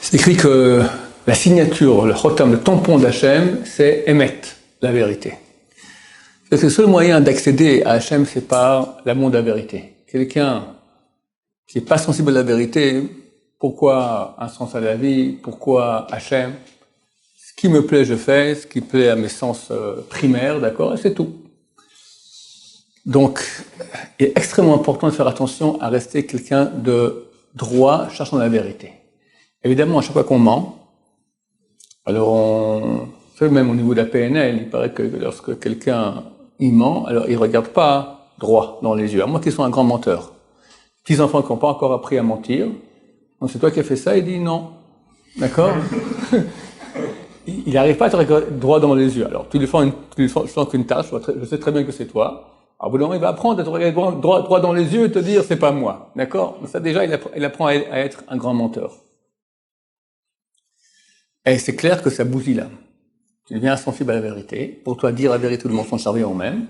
C'est écrit que la signature, le chotam, le tampon d'Hachem, c'est Emet, la vérité. Parce que le seul moyen d'accéder à Hachem, c'est par l'amour de la vérité. Quelqu'un qui n'est pas sensible à la vérité, pourquoi un sens à la vie, pourquoi Hachem, ce qui me plaît, je fais, ce qui plaît à mes sens primaires, d'accord, et c'est tout. Donc, il est extrêmement important de faire attention à rester quelqu'un de droit, cherchant la vérité. Évidemment, à chaque fois qu'on ment, alors on fait même au niveau de la PNL, il paraît que lorsque quelqu'un il ment, alors il regarde pas droit dans les yeux, à moins qu'ils soient un grand menteur. Petits enfants qui n'ont pas encore appris à mentir, donc c'est toi qui as fait ça, il dit non, d'accord? Il n'arrive pas à te regarder droit dans les yeux. Alors tu lui fais une tâche, je sais très bien que c'est toi. Alors, au bout d'un moment, il va apprendre à te regarder droit dans les yeux et te dire c'est pas moi, d'accord? Ça déjà, il apprend à être un grand menteur. Et c'est clair que ça bousille l'âme. Tu deviens insensible à la vérité. Pour toi, dire la vérité ou le mensonge, ça revient au même.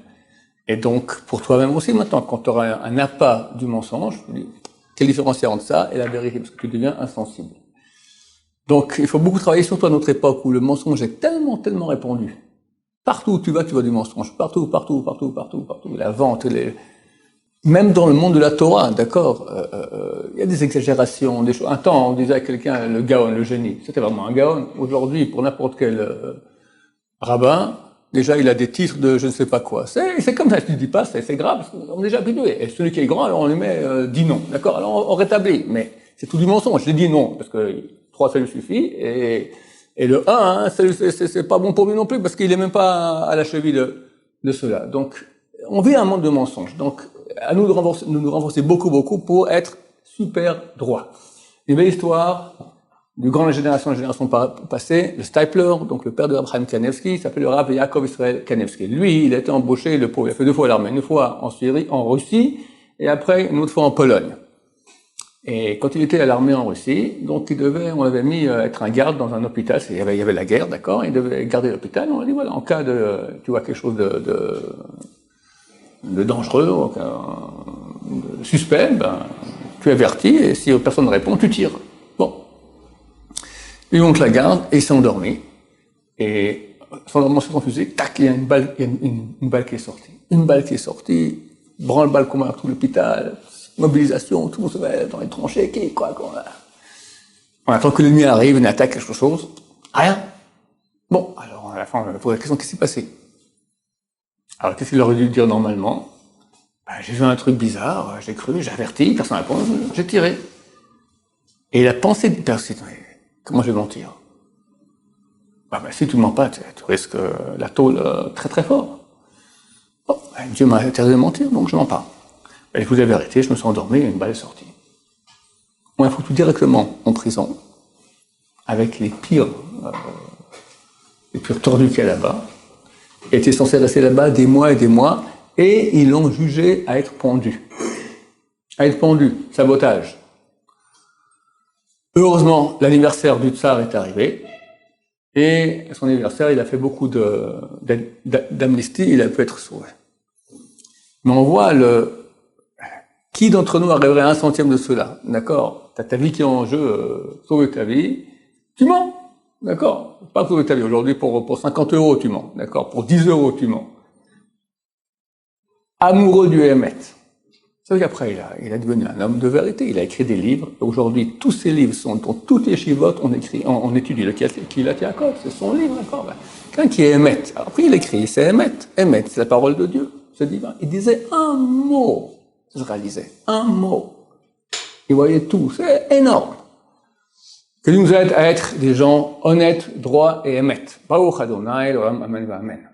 Et donc, pour toi-même aussi, maintenant, quand tu auras un appât du mensonge, quelle différence il y a entre ça et la vérité? Parce que tu deviens insensible. Donc, il faut beaucoup travailler, surtout à notre époque où le mensonge est tellement répandu. Partout où tu vas du mensonge. Partout. La vente, même dans le monde de la Torah, d'accord, il y a des exagérations, des choses. Un temps, on disait à quelqu'un, le gaon, le génie. C'était vraiment un gaon. Aujourd'hui, pour n'importe quel rabbin, déjà, il a des titres de je ne sais pas quoi. C'est comme ça, je ne dis pas, c'est grave, parce qu'on est déjà habitué. Et celui qui est grand, alors on lui met dit non, d'accord, alors on rétablit. Mais c'est tout du mensonge. Je dis non, parce que 3, ça lui suffit, et le 1, c'est pas bon pour lui non plus, parce qu'il est même pas à la cheville de cela. Donc, on vit un monde de mensonges. Donc, à nous de nous renforcer beaucoup pour être super droit. Une belle histoire du grand génération passée, le Stipler, donc le père de Abraham Kanevsky, il s'appelle le Rav Yaakov Israël Kanevsky. Lui, il a été embauché, le pauvre, il a fait 2 fois l'armée, une fois en Syrie, en Russie, et après une autre fois en Pologne. Et quand il était à l'armée en Russie, donc on l'avait mis être un garde dans un hôpital, il y avait la guerre, d'accord, il devait garder l'hôpital, on a dit voilà, en cas de, tu vois quelque chose de dangereux, de suspect, ben, tu avertis, et si personne ne répond, tu tires. Bon. Il monte la garde, et il s'est endormi, et s'endormant sur son fusil, tac, il y a une balle qui est sortie. Une balle qui est sortie, branle-balle commun à tout l'hôpital, mobilisation, tout le monde se met dans les tranchées, quoi. On attend que l'ennemi arrive, une attaque, quelque chose. Rien. Bon, alors, à la fin, on va poser la question, qu'est-ce qui s'est passé? Alors, qu'est-ce qu'il aurait dû dire normalement? Ben, j'ai vu un truc bizarre, j'ai cru, j'ai averti, personne n'a répondu, j'ai tiré. Et il a pensé, comment je vais mentir? Ben, si tu ne mens pas, tu risques la tôle très fort. Bon, ben, Dieu m'a interdit de mentir, donc je ne mens pas. Et je vous ai vérité, je me suis endormi et une balle est sortie. On m'a foutu directement en prison, avec les pires tordus qu'il y a là-bas. Il était censé rester là-bas des mois, et ils l'ont jugé à être pendu. Sabotage. Heureusement, l'anniversaire du tsar est arrivé, et à son anniversaire, il a fait beaucoup d'amnistie, il a pu être sauvé. Mais on voit qui d'entre nous arriverait à 1/100 de cela? D'accord? T'as ta vie qui est en jeu, sauver ta vie. Tu mens. D'accord? Pas sauver ta vie. Aujourd'hui, pour 50 €, tu mens. D'accord? Pour 10 € tu mens. Amoureux du Hémet. C'est vrai qu'après, il a devenu un homme de vérité. Il a écrit des livres. Aujourd'hui, tous ces livres sont dans toutes les chivotes, on étudie le Kilat Yaakov. C'est son livre, d'accord? Quelqu'un qui est Hémet. Après, il écrit, c'est Hémet. Hémet, c'est la parole de Dieu. C'est divin. Il disait un mot. Je réalisais un mot. Il voyait tout. C'est énorme. Que Dieu nous aide à être des gens honnêtes, droits et émettes. Baruch Adonai, Olam, Amen, Amen.